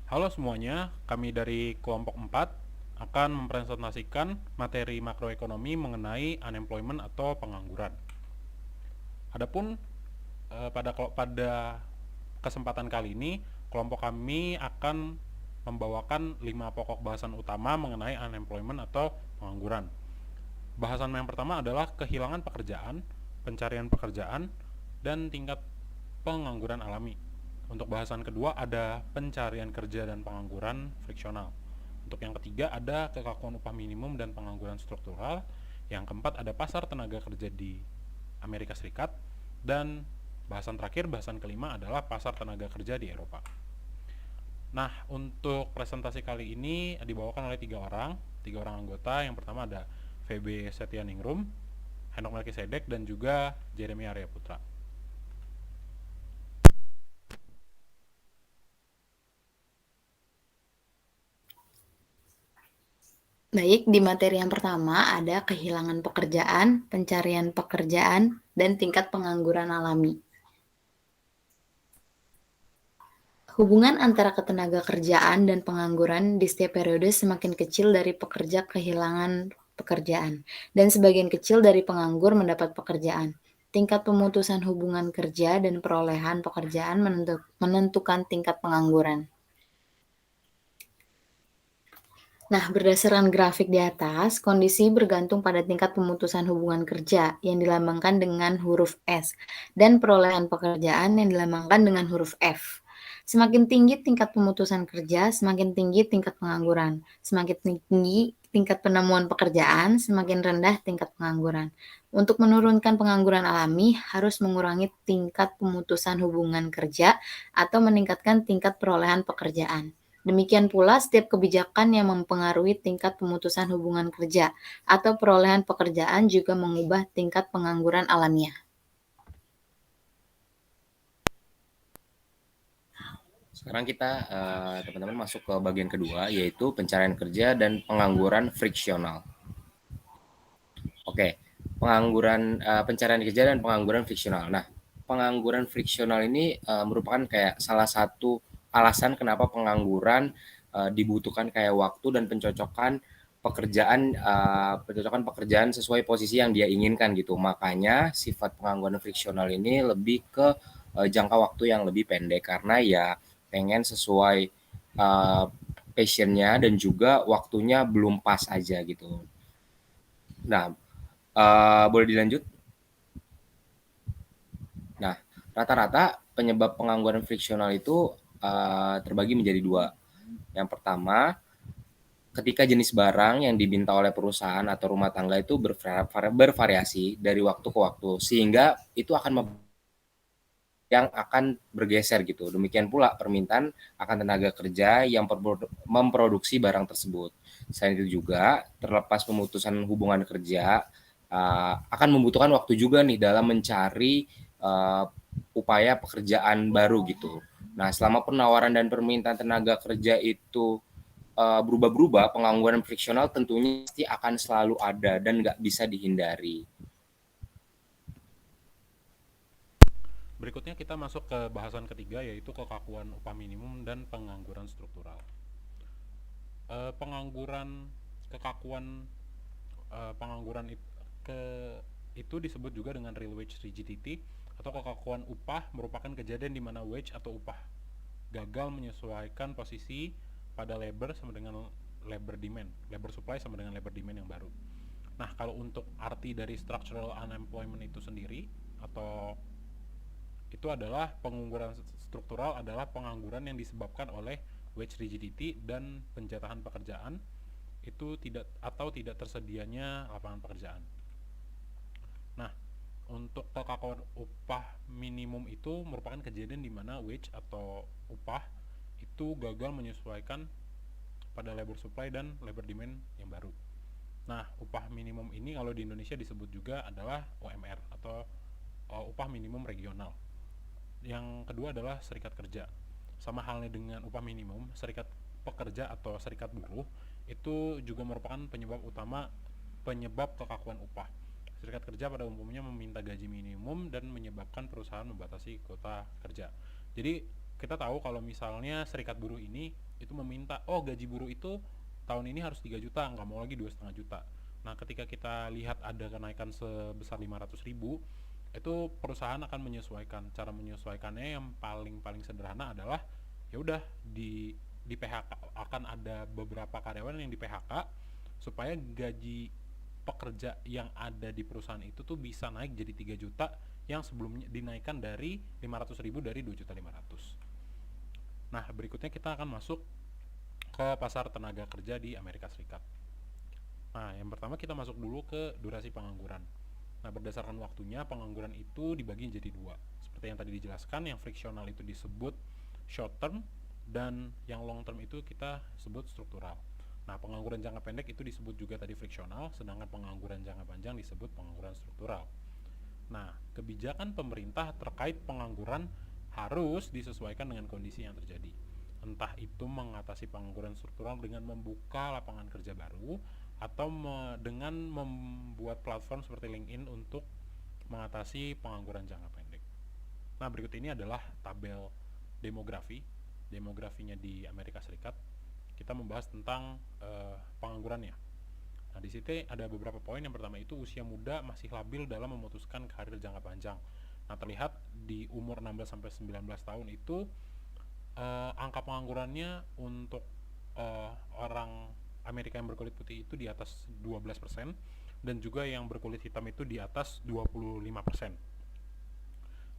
Halo semuanya, kami dari kelompok 4 akan mempresentasikan materi makroekonomi mengenai unemployment atau pengangguran. Adapun pada kesempatan kali ini, kelompok kami akan membawakan 5 pokok bahasan utama mengenai unemployment atau pengangguran. Bahasan yang pertama adalah kehilangan pekerjaan, pencarian pekerjaan, dan tingkat pengangguran alami. Untuk bahasan kedua ada pencarian kerja dan pengangguran friksional. Untuk yang ketiga ada kekakuan upah minimum dan pengangguran struktural. Yang keempat ada pasar tenaga kerja di Amerika Serikat. Dan bahasan kelima adalah pasar tenaga kerja di Eropa. Nah, untuk presentasi kali ini dibawakan oleh tiga orang anggota. Yang pertama ada VB Setianingrum, Henok Melkisedek, dan juga Jeremy Arya Putra. Baik, di materi yang pertama ada kehilangan pekerjaan, pencarian pekerjaan, dan tingkat pengangguran alami. Hubungan antara ketenaga kerjaan dan pengangguran di setiap periode semakin kecil dari pekerja kehilangan pekerjaan, dan sebagian kecil dari penganggur mendapat pekerjaan. Tingkat pemutusan hubungan kerja dan perolehan pekerjaan menentukan tingkat pengangguran. Nah, berdasarkan grafik di atas, kondisi bergantung pada tingkat pemutusan hubungan kerja yang dilambangkan dengan huruf S dan perolehan pekerjaan yang dilambangkan dengan huruf F. Semakin tinggi tingkat pemutusan kerja, semakin tinggi tingkat pengangguran. Semakin tinggi tingkat penemuan pekerjaan, semakin rendah tingkat pengangguran. Untuk menurunkan pengangguran alami, harus mengurangi tingkat pemutusan hubungan kerja atau meningkatkan tingkat perolehan pekerjaan. Demikian pula setiap kebijakan yang mempengaruhi tingkat pemutusan hubungan kerja atau perolehan pekerjaan juga mengubah tingkat pengangguran alamiah. Sekarang kita teman-teman masuk ke bagian kedua, yaitu pencarian kerja dan pengangguran friksional. Oke, pencarian kerja dan pengangguran friksional. Nah, pengangguran friksional ini merupakan kayak salah satu alasan kenapa pengangguran dibutuhkan kayak waktu dan pencocokan pekerjaan sesuai posisi yang dia inginkan gitu. Makanya sifat pengangguran friksional ini lebih ke jangka waktu yang lebih pendek karena ya pengen sesuai passionnya dan juga waktunya belum pas aja gitu. Nah, boleh dilanjut? Nah, rata-rata penyebab pengangguran friksional itu terbagi menjadi dua. Yang pertama, ketika jenis barang yang diminta oleh perusahaan atau rumah tangga itu bervariasi dari waktu ke waktu, sehingga itu akan bergeser gitu. Demikian pula permintaan akan tenaga kerja yang memproduksi barang tersebut. Selain itu juga, terlepas pemutusan hubungan kerja, akan membutuhkan waktu juga nih dalam mencari upaya pekerjaan baru gitu. Nah, selama penawaran dan permintaan tenaga kerja itu berubah-berubah, pengangguran friksional tentunya pasti akan selalu ada dan nggak bisa dihindari. Berikutnya kita masuk ke bahasan ketiga, yaitu kekakuan upah minimum dan pengangguran struktural. Pengangguran kekakuan pengangguran ke itu disebut juga dengan real wage rigidity atau kekakuan upah, merupakan kejadian di mana wage atau upah gagal menyesuaikan posisi pada labor sama dengan labor demand, labor supply sama dengan labor demand yang baru. Nah, kalau untuk arti dari structural unemployment itu sendiri, atau itu adalah pengangguran struktural adalah pengangguran yang disebabkan oleh wage rigidity dan penjatahan pekerjaan itu tidak tersedianya lapangan pekerjaan. Nah, untuk kekakuan upah minimum itu merupakan kejadian di mana wage atau upah itu gagal menyesuaikan pada labor supply dan labor demand yang baru. Nah, upah minimum ini kalau di Indonesia disebut juga adalah UMR atau upah minimum regional. Yang kedua adalah serikat kerja. Sama halnya dengan upah minimum, serikat pekerja atau serikat buruh itu juga merupakan penyebab kekakuan upah. Serikat kerja pada umumnya meminta gaji minimum dan menyebabkan perusahaan membatasi kuota kerja. Jadi kita tahu kalau misalnya serikat buruh ini itu meminta, oh gaji buruh itu tahun ini harus 3 juta, nggak mau lagi 2,5 juta. Nah, ketika kita lihat ada kenaikan sebesar 500.000, itu perusahaan akan menyesuaikan. Cara menyesuaikannya yang paling sederhana adalah ya udah di PHK, akan ada beberapa karyawan yang di PHK supaya gaji pekerja yang ada di perusahaan itu tuh bisa naik jadi 3 juta yang sebelumnya dinaikkan dari 500.000 dari 2,5 juta. Nah, berikutnya kita akan masuk ke pasar tenaga kerja di Amerika Serikat. Nah, yang pertama kita masuk dulu ke durasi pengangguran. Nah, berdasarkan waktunya, pengangguran itu dibagi jadi dua. Seperti yang tadi dijelaskan, yang friksional itu disebut short term, dan yang long term itu kita sebut struktural. Nah, pengangguran jangka pendek itu disebut juga tadi friksional, sedangkan pengangguran jangka panjang disebut pengangguran struktural. Nah, kebijakan pemerintah terkait pengangguran harus disesuaikan dengan kondisi yang terjadi. Entah itu mengatasi pengangguran struktural dengan membuka lapangan kerja baru, atau dengan membuat platform seperti LinkedIn untuk mengatasi pengangguran jangka pendek. Nah, berikut ini adalah tabel demografinya di Amerika Serikat. Kita membahas tentang penganggurannya. Nah, di situ ada beberapa poin. Yang pertama itu usia muda masih labil dalam memutuskan karir jangka panjang. Nah, terlihat di umur 16-19 tahun itu angka penganggurannya untuk orang Amerika yang berkulit putih itu di atas 12%, dan juga yang berkulit hitam itu di atas 25%.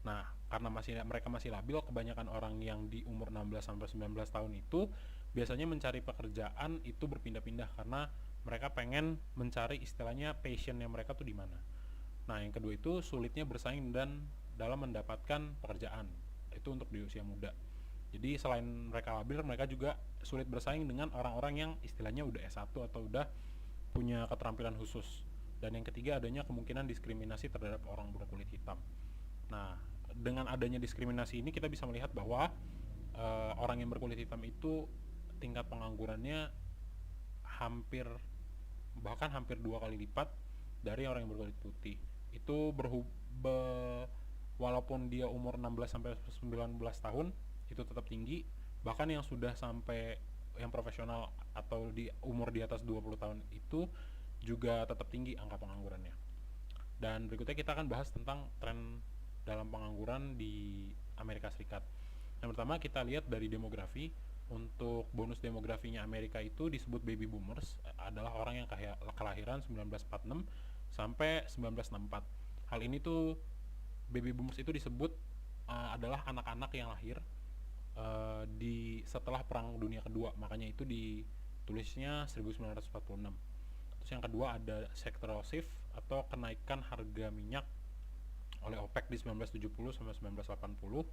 Nah, karena mereka masih labil, kebanyakan orang yang di umur 16-19 tahun itu biasanya mencari pekerjaan itu berpindah-pindah karena mereka pengen mencari istilahnya passionnya mereka tuh di mana. Nah, yang kedua itu sulitnya bersaing dan dalam mendapatkan pekerjaan itu untuk di usia muda. Jadi selain mereka labil, mereka juga sulit bersaing dengan orang-orang yang istilahnya udah S1 atau udah punya keterampilan khusus. Dan yang ketiga, adanya kemungkinan diskriminasi terhadap orang berkulit hitam. Nah, dengan adanya diskriminasi ini kita bisa melihat bahwa orang yang berkulit hitam itu tingkat penganggurannya bahkan hampir 2 kali lipat dari orang yang berkulit putih. Itu walaupun dia umur 16-19 tahun itu tetap tinggi, bahkan yang sudah sampai yang profesional atau di umur di atas 20 tahun itu juga tetap tinggi angka penganggurannya. Dan berikutnya kita akan bahas tentang tren dalam pengangguran di Amerika Serikat. Yang pertama kita lihat dari demografi. Untuk bonus demografinya Amerika itu disebut baby boomers, adalah orang yang kelahiran 1946 sampai 1964. Hal ini tuh baby boomers itu disebut adalah anak-anak yang lahir di setelah Perang Dunia Kedua, makanya itu ditulisnya 1946. Terus yang kedua ada sectoral shift atau kenaikan harga minyak oleh OPEC di 1970 sampai 1980.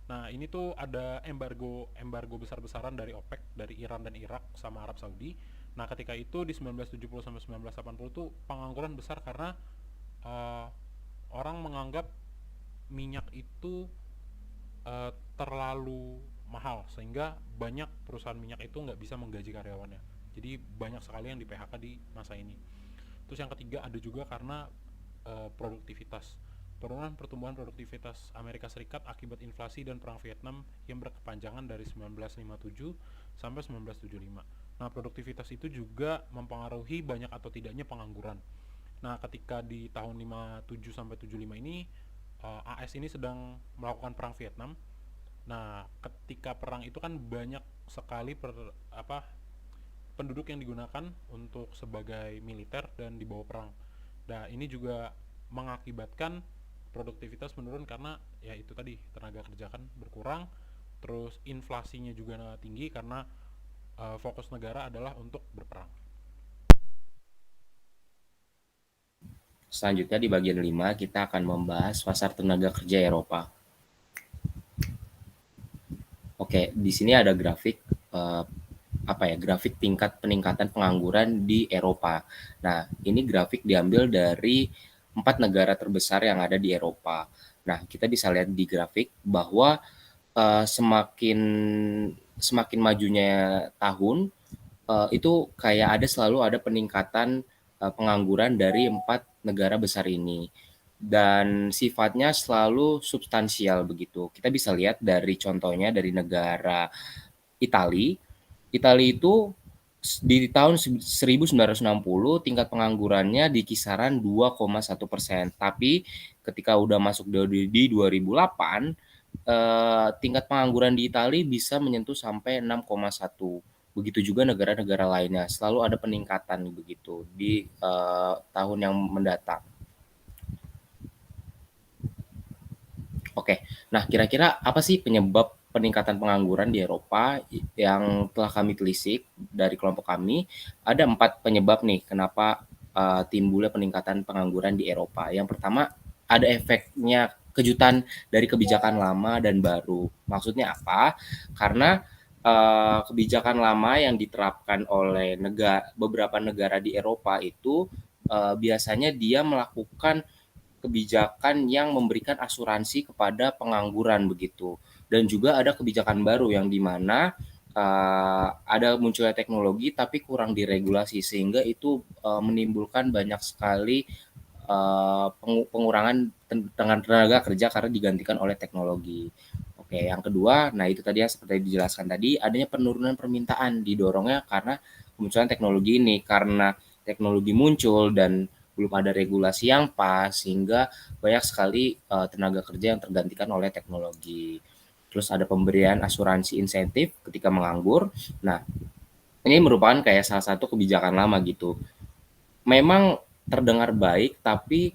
Nah, ini tuh ada embargo besar-besaran dari OPEC, dari Iran dan Irak sama Arab Saudi. Nah, ketika itu di 1970 sampai 1980 tuh pengangguran besar karena orang menganggap minyak itu terlalu mahal, sehingga banyak perusahaan minyak itu nggak bisa menggaji karyawannya. Jadi banyak sekali yang di PHK di masa ini. Terus yang ketiga ada juga karena produktivitas. Penurunan pertumbuhan produktivitas Amerika Serikat akibat inflasi dan perang Vietnam yang berkepanjangan dari 1957 sampai 1975. Nah, produktivitas itu juga mempengaruhi banyak atau tidaknya pengangguran. Nah, ketika di tahun 57 sampai 75 ini AS ini sedang melakukan perang Vietnam. Nah, ketika perang itu kan banyak sekali penduduk yang digunakan untuk sebagai militer dan dibawa perang. Nah, ini juga mengakibatkan produktivitas menurun karena ya itu tadi tenaga kerja kan berkurang, terus inflasinya juga tinggi karena fokus negara adalah untuk berperang. Selanjutnya di bagian 5 kita akan membahas pasar tenaga kerja Eropa. Oke, di sini ada grafik grafik tingkat peningkatan pengangguran di Eropa. Nah, ini grafik diambil dari 4 negara terbesar yang ada di Eropa. Nah, kita bisa lihat di grafik bahwa semakin majunya tahun itu kayak selalu ada peningkatan pengangguran dari 4 negara besar ini, dan sifatnya selalu substansial begitu. Kita bisa lihat dari contohnya dari negara Italia. Italia itu di tahun 1960 tingkat penganggurannya di kisaran 2,1%. Tapi ketika udah masuk di 2008, tingkat pengangguran di Italia bisa menyentuh sampai 6,1. Begitu juga negara-negara lainnya. Selalu ada peningkatan begitu di tahun yang mendatang. Oke, nah kira-kira apa sih penyebab peningkatan pengangguran di Eropa yang telah kami telisik dari kelompok kami? Ada 4 penyebab nih kenapa timbulnya peningkatan pengangguran di Eropa. Yang pertama, ada efeknya kejutan dari kebijakan lama dan baru. Maksudnya apa? Karena kebijakan lama yang diterapkan oleh beberapa negara di Eropa itu biasanya dia melakukan kebijakan yang memberikan asuransi kepada pengangguran begitu. Dan juga ada kebijakan baru yang dimana ada munculnya teknologi tapi kurang diregulasi sehingga itu menimbulkan banyak sekali pengurangan dengan tenaga kerja karena digantikan oleh teknologi. Oke, yang kedua, nah itu tadi ya seperti dijelaskan tadi, adanya penurunan permintaan didorongnya karena kemunculan teknologi ini. Karena teknologi muncul dan belum ada regulasi yang pas sehingga banyak sekali tenaga kerja yang tergantikan oleh teknologi. Terus ada pemberian asuransi insentif ketika menganggur. Nah, ini merupakan kayak salah satu kebijakan lama gitu. Memang terdengar baik, tapi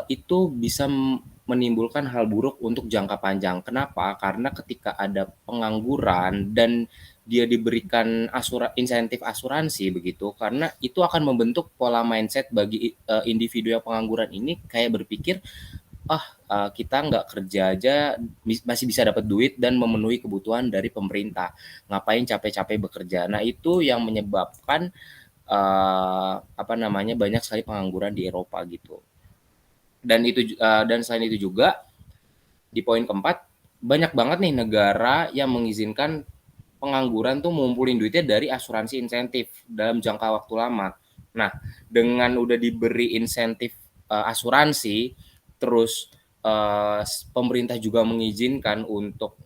itu bisa menimbulkan hal buruk untuk jangka panjang. Kenapa? Karena ketika ada pengangguran dan dia diberikan insentif asuransi begitu, karena itu akan membentuk pola mindset bagi individu yang pengangguran ini kayak berpikir, kita nggak kerja aja masih bisa dapat duit dan memenuhi kebutuhan dari pemerintah. Ngapain capek-capek bekerja? Nah, itu yang menyebabkan banyak sekali pengangguran di Eropa gitu. Dan selain itu juga di poin keempat, banyak banget nih negara yang mengizinkan pengangguran tuh ngumpulin duitnya dari asuransi insentif dalam jangka waktu lama. Nah, dengan udah diberi insentif asuransi, terus pemerintah juga mengizinkan untuk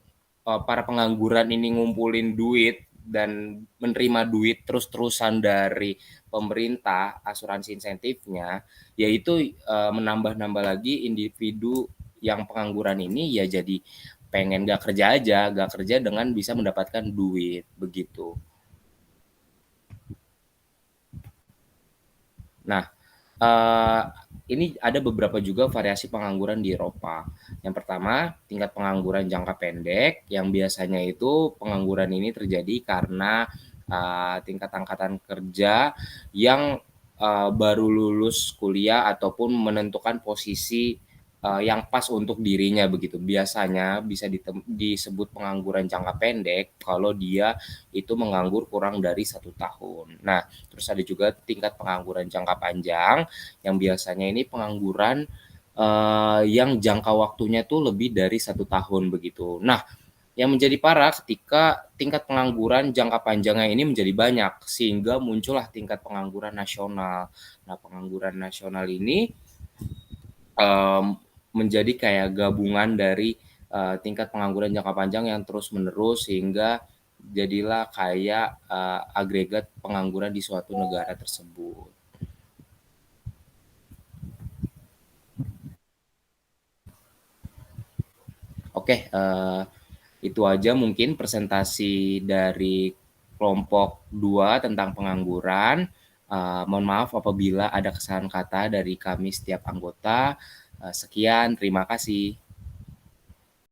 para pengangguran ini ngumpulin duit dan menerima duit terus-terusan dari pemerintah, asuransi insentifnya, yaitu menambah-nambah lagi individu yang pengangguran ini ya jadi pengen gak kerja aja, gak kerja dengan bisa mendapatkan duit, begitu. Nah, ini ada beberapa juga variasi pengangguran di Eropa. Yang pertama, tingkat pengangguran jangka pendek, yang biasanya itu pengangguran ini terjadi karena tingkat angkatan kerja yang baru lulus kuliah ataupun menentukan posisi yang pas untuk dirinya begitu. Biasanya bisa disebut pengangguran jangka pendek kalau dia itu menganggur kurang dari 1 tahun. Nah, terus ada juga tingkat pengangguran jangka panjang yang biasanya ini pengangguran yang jangka waktunya tuh lebih dari 1 tahun begitu. Nah, yang menjadi parah ketika tingkat pengangguran jangka panjangnya ini menjadi banyak sehingga muncullah tingkat pengangguran nasional. Nah, pengangguran nasional ini menjadi kayak gabungan dari tingkat pengangguran jangka panjang yang terus-menerus sehingga jadilah kayak agregat pengangguran di suatu negara tersebut. Oke, itu aja mungkin presentasi dari kelompok 2 tentang pengangguran. Mohon maaf apabila ada kesalahan kata dari kami setiap anggota. Sekian, terima kasih.